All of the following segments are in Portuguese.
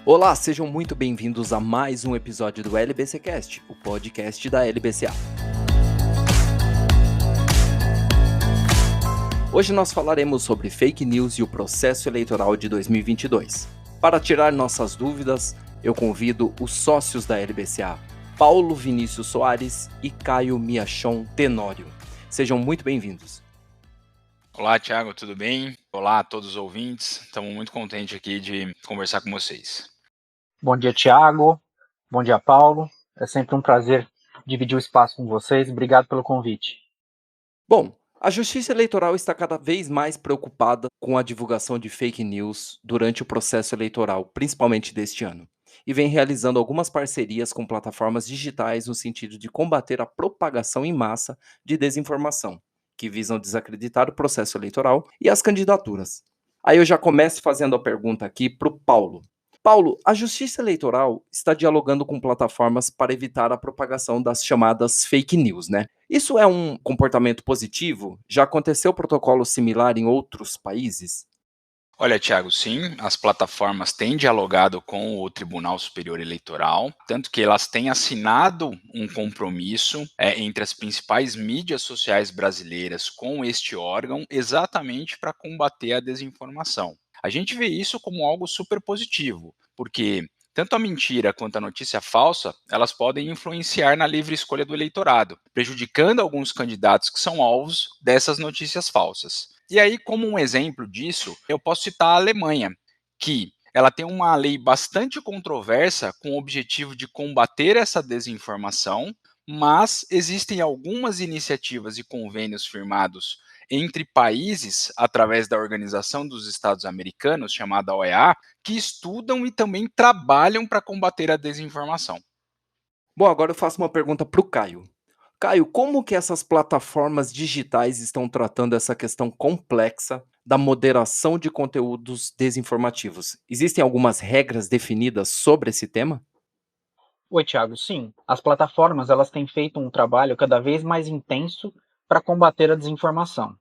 Olá, sejam muito bem-vindos a mais um episódio do LBCcast, o podcast da LBCA. Hoje nós falaremos sobre fake news e o processo eleitoral de 2022. Para tirar nossas dúvidas, eu convido os sócios da LBCA, Paulo Vinícius Soares e Caio Miachon Tenório. Sejam muito bem-vindos. Olá, Thiago, tudo bem? Olá a todos os ouvintes. Estamos muito contentes aqui de conversar com vocês. Bom dia, Thiago. Bom dia, Paulo. É sempre um prazer dividir o espaço com vocês. Obrigado pelo convite. Bom, a Justiça Eleitoral está cada vez mais preocupada com a divulgação de fake news durante o processo eleitoral, principalmente deste ano, e vem realizando algumas parcerias com plataformas digitais no sentido de combater a propagação em massa de desinformação, que visam desacreditar o processo eleitoral e as candidaturas. Aí eu já começo fazendo a pergunta aqui para o Paulo. Paulo, a Justiça Eleitoral está dialogando com plataformas para evitar a propagação das chamadas fake news, né? Isso é um comportamento positivo? Já aconteceu protocolo similar em outros países? Olha, Thiago, sim, as plataformas têm dialogado com o Tribunal Superior Eleitoral, tanto que elas têm assinado um compromisso entre as principais mídias sociais brasileiras com este órgão, exatamente para combater a desinformação. A gente vê isso como algo super positivo, porque tanto a mentira quanto a notícia falsa, elas podem influenciar na livre escolha do eleitorado, prejudicando alguns candidatos que são alvos dessas notícias falsas. E aí, como um exemplo disso, eu posso citar a Alemanha, que ela tem uma lei bastante controversa com o objetivo de combater essa desinformação, mas existem algumas iniciativas e convênios firmados entre países, através da Organização dos Estados Americanos, chamada OEA, que estudam e também trabalham para combater a desinformação. Bom, agora eu faço uma pergunta para o Caio. Caio, como que essas plataformas digitais estão tratando essa questão complexa da moderação de conteúdos desinformativos? Existem algumas regras definidas sobre esse tema? Oi, Thiago. Sim, as plataformas elas têm feito um trabalho cada vez mais intenso para combater a desinformação.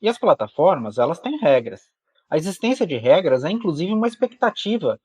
E as plataformas elas têm regras. A existência de regras é inclusive uma expectativa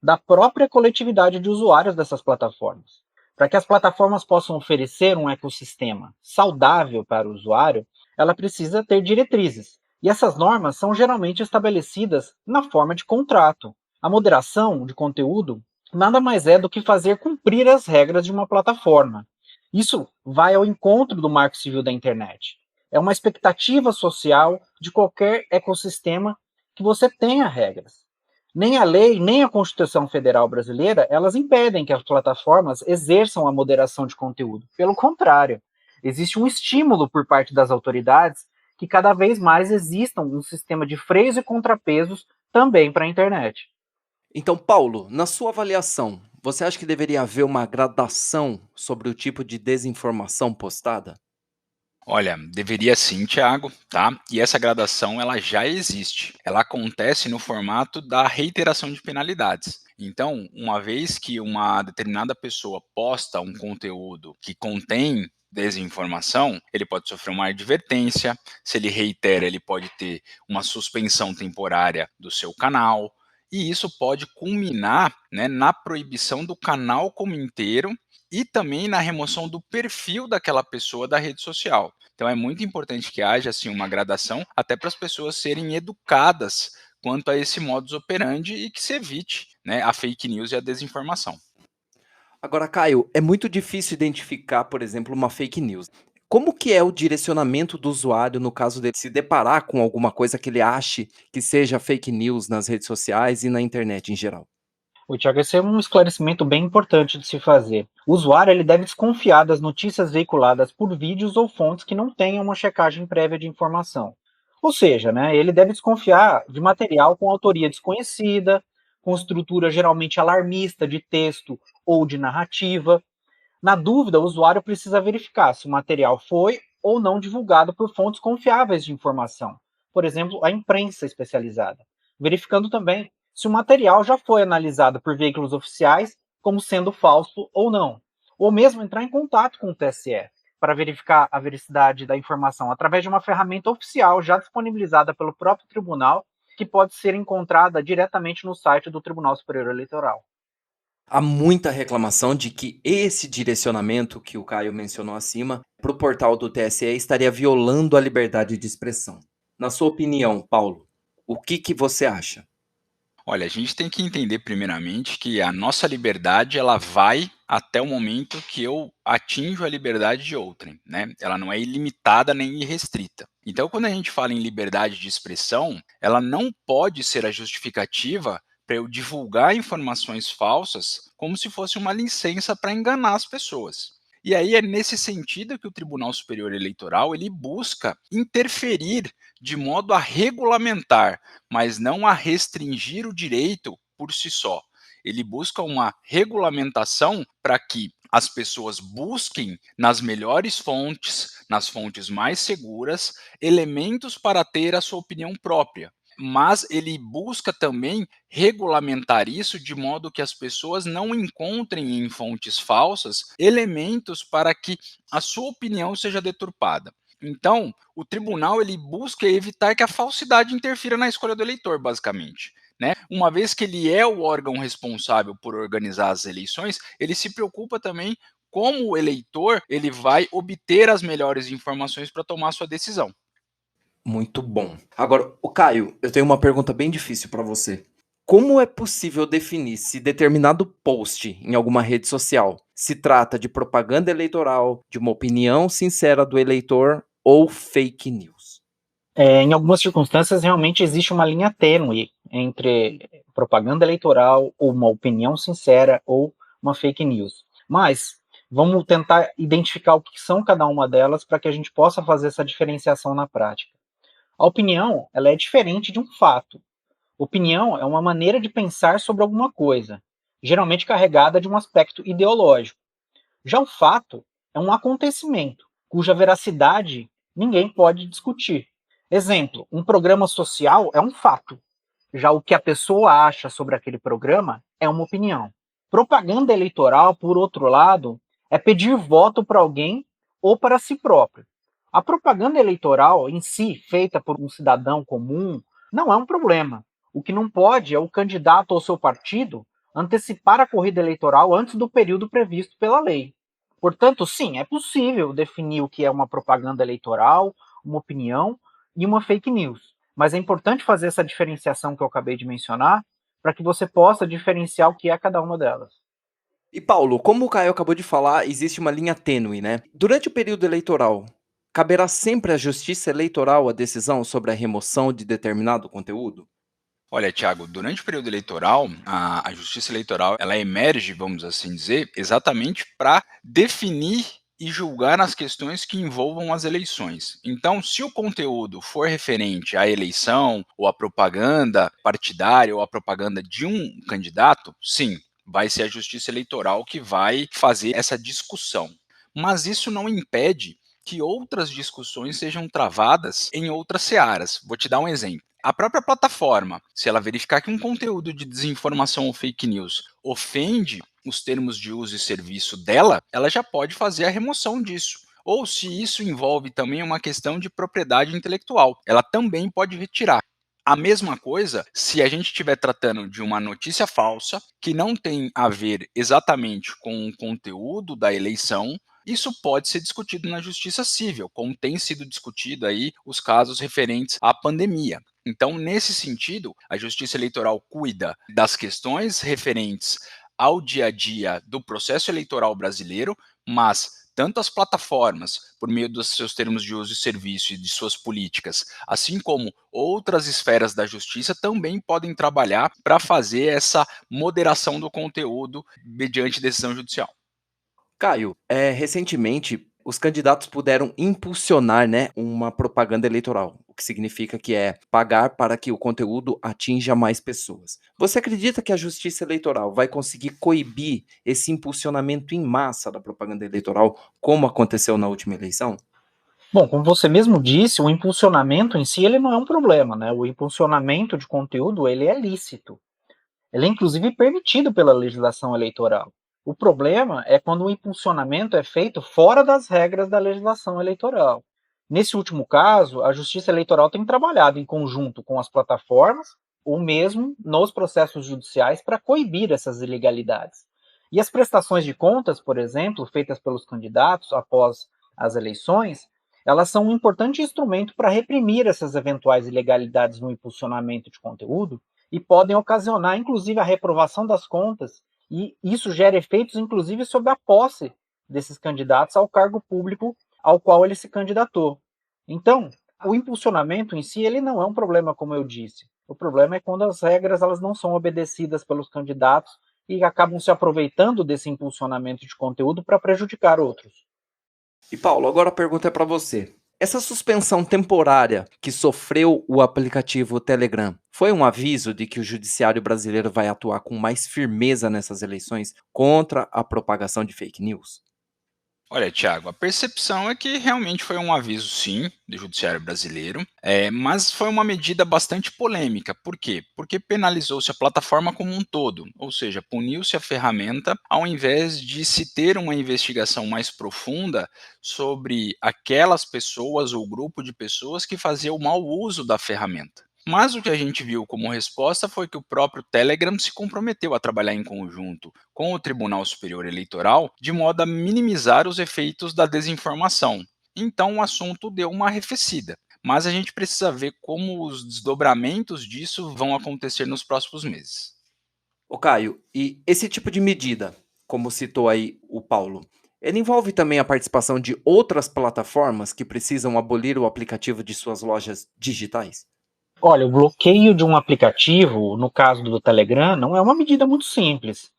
da própria coletividade de usuários dessas plataformas. Para que as plataformas possam oferecer um ecossistema saudável para o usuário, ela precisa ter diretrizes. E essas normas são geralmente estabelecidas na forma de contrato. A moderação de conteúdo nada mais é do que fazer cumprir as regras de uma plataforma. Isso vai ao encontro do Marco Civil da Internet. É uma expectativa social de qualquer ecossistema que você tenha regras. Nem a lei, nem a Constituição Federal Brasileira, elas impedem que as plataformas exerçam a moderação de conteúdo. Pelo contrário, existe um estímulo por parte das autoridades que cada vez mais existam um sistema de freios e contrapesos também para a internet. Então, Paulo, na sua avaliação, você acha que deveria haver uma gradação sobre o tipo de desinformação postada? Olha, deveria sim, Thiago, tá? E essa gradação ela já existe. Ela acontece no formato da reiteração de penalidades. Então, uma vez que uma determinada pessoa posta um conteúdo que contém desinformação, ele pode sofrer uma advertência. Se ele reitera, ele pode ter uma suspensão temporária do seu canal. E isso pode culminar, né, na proibição do canal como inteiro e também na remoção do perfil daquela pessoa da rede social. Então é muito importante que haja assim uma gradação, até para as pessoas serem educadas quanto a esse modus operandi e que se evite, né, a fake news e a desinformação. Agora, Caio, é muito difícil identificar, por exemplo, uma fake news. Como que é o direcionamento do usuário no caso dele se deparar com alguma coisa que ele ache que seja fake news nas redes sociais e na internet em geral? O Thiago, esse é um esclarecimento bem importante de se fazer. O usuário ele deve desconfiar das notícias veiculadas por vídeos ou fontes que não tenham uma checagem prévia de informação. Ou seja, né, ele deve desconfiar de material com autoria desconhecida, com estrutura geralmente alarmista de texto ou de narrativa. Na dúvida, o usuário precisa verificar se o material foi ou não divulgado por fontes confiáveis de informação, por exemplo, a imprensa especializada, verificando também se o material já foi analisado por veículos oficiais como sendo falso ou não, ou mesmo entrar em contato com o TSE para verificar a veracidade da informação através de uma ferramenta oficial já disponibilizada pelo próprio tribunal, que pode ser encontrada diretamente no site do Tribunal Superior Eleitoral. Há muita reclamação de que esse direcionamento que o Caio mencionou acima para o portal do TSE estaria violando a liberdade de expressão. Na sua opinião, Paulo, o que você acha? Olha, a gente tem que entender primeiramente que a nossa liberdade ela vai até o momento que eu atinjo a liberdade de outrem, né? Ela não é ilimitada nem irrestrita. Então, quando a gente fala em liberdade de expressão, ela não pode ser a justificativa para eu divulgar informações falsas como se fosse uma licença para enganar as pessoas. E aí é nesse sentido que o Tribunal Superior Eleitoral ele busca interferir de modo a regulamentar, mas não a restringir o direito por si só. Ele busca uma regulamentação para que as pessoas busquem nas melhores fontes, nas fontes mais seguras, elementos para ter a sua opinião própria. Mas ele busca também regulamentar isso de modo que as pessoas não encontrem em fontes falsas elementos para que a sua opinião seja deturpada. Então, o tribunal ele busca evitar que a falsidade interfira na escolha do eleitor, basicamente. Né? Uma vez que ele é o órgão responsável por organizar as eleições, ele se preocupa também como o eleitor ele vai obter as melhores informações para tomar sua decisão. Muito bom. Agora, o Caio, eu tenho uma pergunta bem difícil para você. Como é possível definir se determinado post em alguma rede social se trata de propaganda eleitoral, de uma opinião sincera do eleitor ou fake news? Em algumas circunstâncias, realmente existe uma linha tênue entre propaganda eleitoral, ou uma opinião sincera, ou uma fake news. Mas vamos tentar identificar o que são cada uma delas para que a gente possa fazer essa diferenciação na prática. A opinião, ela é diferente de um fato. Opinião é uma maneira de pensar sobre alguma coisa, geralmente carregada de um aspecto ideológico. Já o fato é um acontecimento, cuja veracidade ninguém pode discutir. Exemplo, um programa social é um fato. Já o que a pessoa acha sobre aquele programa é uma opinião. Propaganda eleitoral, por outro lado, é pedir voto para alguém ou para si próprio. A propaganda eleitoral em si, feita por um cidadão comum, não é um problema. O que não pode é o candidato ou seu partido antecipar a corrida eleitoral antes do período previsto pela lei. Portanto, sim, é possível definir o que é uma propaganda eleitoral, uma opinião e uma fake news. Mas é importante fazer essa diferenciação que eu acabei de mencionar para que você possa diferenciar o que é cada uma delas. E Paulo, como o Caio acabou de falar, existe uma linha tênue, né? Durante o período eleitoral, caberá sempre à Justiça Eleitoral a decisão sobre a remoção de determinado conteúdo? Olha, Tiago, durante o período eleitoral, a Justiça Eleitoral ela emerge, vamos assim dizer, exatamente para definir e julgar as questões que envolvam as eleições. Então, se o conteúdo for referente à eleição, ou à propaganda partidária, ou à propaganda de um candidato, sim, vai ser a Justiça Eleitoral que vai fazer essa discussão. Mas isso não impede que outras discussões sejam travadas em outras searas. Vou te dar um exemplo. A própria plataforma, se ela verificar que um conteúdo de desinformação ou fake news ofende os termos de uso e serviço dela, ela já pode fazer a remoção disso. Ou se isso envolve também uma questão de propriedade intelectual, ela também pode retirar. A mesma coisa se a gente estiver tratando de uma notícia falsa que não tem a ver exatamente com o conteúdo da eleição. Isso pode ser discutido na justiça civil, como tem sido discutido aí os casos referentes à pandemia. Então, nesse sentido, a Justiça Eleitoral cuida das questões referentes ao dia a dia do processo eleitoral brasileiro, mas tanto as plataformas, por meio dos seus termos de uso e serviço e de suas políticas, assim como outras esferas da justiça, também podem trabalhar para fazer essa moderação do conteúdo mediante decisão judicial. Caio, recentemente os candidatos puderam impulsionar, né, uma propaganda eleitoral, o que significa que é pagar para que o conteúdo atinja mais pessoas. Você acredita que a Justiça Eleitoral vai conseguir coibir esse impulsionamento em massa da propaganda eleitoral, como aconteceu na última eleição? Bom, como você mesmo disse, o impulsionamento em si ele não é um problema, né? O impulsionamento de conteúdo ele é lícito. Ele é inclusive permitido pela legislação eleitoral. O problema é quando o impulsionamento é feito fora das regras da legislação eleitoral. Nesse último caso, a Justiça Eleitoral tem trabalhado em conjunto com as plataformas ou mesmo nos processos judiciais para coibir essas ilegalidades. E as prestações de contas, por exemplo, feitas pelos candidatos após as eleições, elas são um importante instrumento para reprimir essas eventuais ilegalidades no impulsionamento de conteúdo e podem ocasionar, inclusive, a reprovação das contas, e isso gera efeitos, inclusive, sobre a posse desses candidatos ao cargo público ao qual ele se candidatou. Então, o impulsionamento em si, ele não é um problema, como eu disse. O problema é quando as regras elas não são obedecidas pelos candidatos e acabam se aproveitando desse impulsionamento de conteúdo para prejudicar outros. E Paulo, agora a pergunta é para você. Essa suspensão temporária que sofreu o aplicativo Telegram foi um aviso de que o judiciário brasileiro vai atuar com mais firmeza nessas eleições contra a propagação de fake news? Olha, Thiago, a percepção é que realmente foi um aviso, sim, do judiciário brasileiro, mas foi uma medida bastante polêmica. Por quê? Porque penalizou-se a plataforma como um todo, ou seja, puniu-se a ferramenta ao invés de se ter uma investigação mais profunda sobre aquelas pessoas ou grupo de pessoas que faziam mau uso da ferramenta. Mas o que a gente viu como resposta foi que o próprio Telegram se comprometeu a trabalhar em conjunto com o Tribunal Superior Eleitoral de modo a minimizar os efeitos da desinformação. Então o assunto deu uma arrefecida. Mas a gente precisa ver como os desdobramentos disso vão acontecer nos próximos meses. Ô Caio, e esse tipo de medida, como citou aí o Paulo, ele envolve também a participação de outras plataformas que precisam abolir o aplicativo de suas lojas digitais? Olha, o bloqueio de um aplicativo, no caso do Telegram, não é uma medida muito simples,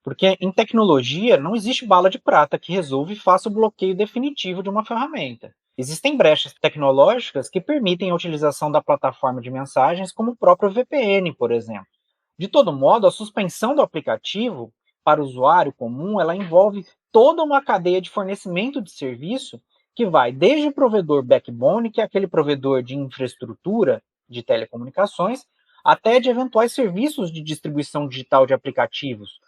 porque em tecnologia não existe bala de prata que resolva e faça o bloqueio definitivo de uma ferramenta. Existem brechas tecnológicas que permitem a utilização da plataforma de mensagens, como o próprio VPN, por exemplo. De todo modo, a suspensão do aplicativo para o usuário comum, ela envolve toda uma cadeia de fornecimento de serviço que vai desde o provedor backbone, que é aquele provedor de infraestrutura de telecomunicações, até de eventuais serviços de distribuição digital de aplicativos,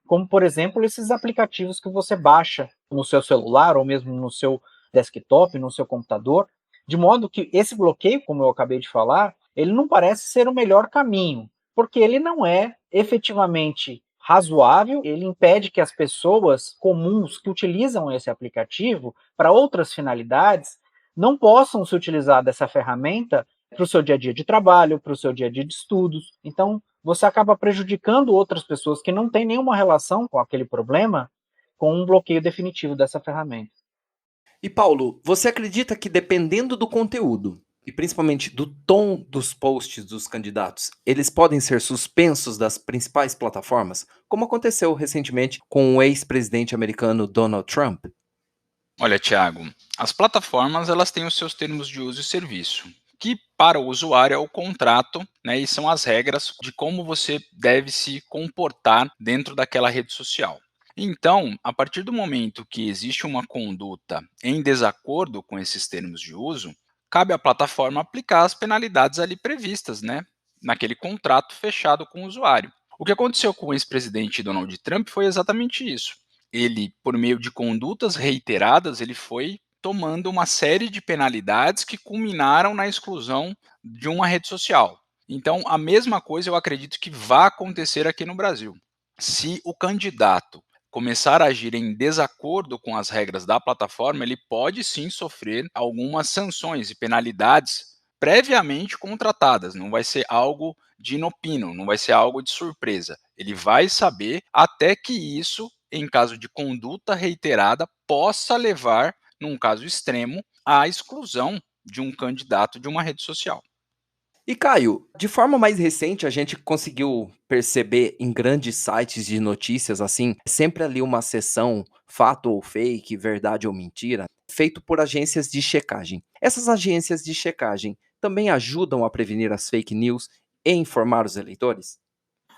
como, por exemplo, esses aplicativos que você baixa no seu celular ou mesmo no seu desktop, no seu computador, de modo que esse bloqueio, como eu acabei de falar, ele não parece ser o melhor caminho, porque ele não é efetivamente razoável, ele impede que as pessoas comuns que utilizam esse aplicativo para outras finalidades não possam se utilizar dessa ferramenta para o seu dia a dia de trabalho, para o seu dia a dia de estudos. Então, você acaba prejudicando outras pessoas que não têm nenhuma relação com aquele problema com um bloqueio definitivo dessa ferramenta. E Paulo, você acredita que dependendo do conteúdo, e principalmente do tom dos posts dos candidatos, eles podem ser suspensos das principais plataformas, como aconteceu recentemente com o ex-presidente americano Donald Trump? Olha, Thiago, as plataformas elas têm os seus termos de uso e serviço, que para o usuário é o contrato, né, e são as regras de como você deve se comportar dentro daquela rede social. Então, a partir do momento que existe uma conduta em desacordo com esses termos de uso, cabe à plataforma aplicar as penalidades ali previstas, né, naquele contrato fechado com o usuário. O que aconteceu com o ex-presidente Donald Trump foi exatamente isso. Ele, por meio de condutas reiteradas, ele foi tomando uma série de penalidades que culminaram na exclusão de uma rede social. Então, a mesma coisa eu acredito que vai acontecer aqui no Brasil. Se o candidato começar a agir em desacordo com as regras da plataforma, ele pode sim sofrer algumas sanções e penalidades previamente contratadas. Não vai ser algo de inopino, não vai ser algo de surpresa. Ele vai saber até que isso, em caso de conduta reiterada, possa levar, num caso extremo, à exclusão de um candidato de uma rede social. E Caio, de forma mais recente, a gente conseguiu perceber em grandes sites de notícias, assim, sempre ali uma seção fato ou fake, verdade ou mentira, feito por agências de checagem. Essas agências de checagem também ajudam a prevenir as fake news e informar os eleitores?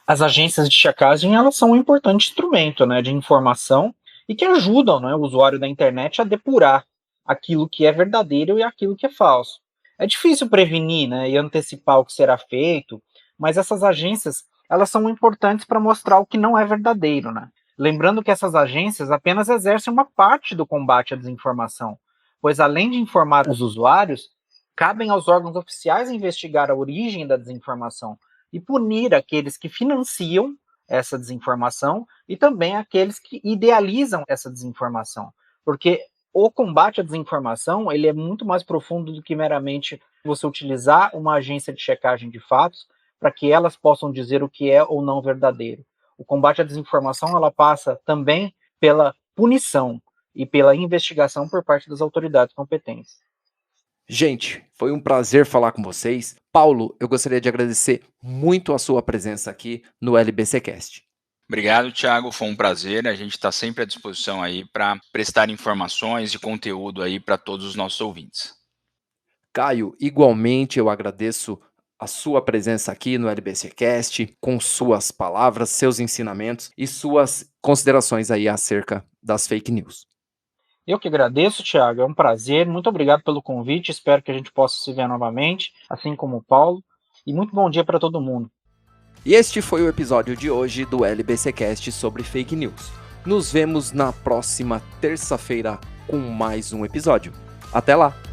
As agências de checagem elas são um importante instrumento, né, de informação e que ajudam, né, o usuário da internet a depurar aquilo que é verdadeiro e aquilo que é falso. É difícil prevenir, né, e antecipar o que será feito, mas essas agências elas são importantes para mostrar o que não é verdadeiro, né? Lembrando que essas agências apenas exercem uma parte do combate à desinformação, pois além de informar os usuários, cabem aos órgãos oficiais investigar a origem da desinformação e punir aqueles que financiam essa desinformação e também aqueles que idealizam essa desinformação, porque o combate à desinformação ele é muito mais profundo do que meramente você utilizar uma agência de checagem de fatos para que elas possam dizer o que é ou não verdadeiro. O combate à desinformação ela passa também pela punição e pela investigação por parte das autoridades competentes. Gente, foi um prazer falar com vocês. Paulo, eu gostaria de agradecer muito a sua presença aqui no LBCcast. Obrigado, Thiago. Foi um prazer. A gente está sempre à disposição aí para prestar informações e conteúdo aí para todos os nossos ouvintes. Caio, igualmente eu agradeço a sua presença aqui no LBCcast, com suas palavras, seus ensinamentos e suas considerações aí acerca das fake news. Eu que agradeço, Thiago, é um prazer, muito obrigado pelo convite, espero que a gente possa se ver novamente, assim como o Paulo, e muito bom dia para todo mundo. E este foi o episódio de hoje do LBCcast sobre fake news. Nos vemos na próxima terça-feira com mais um episódio. Até lá!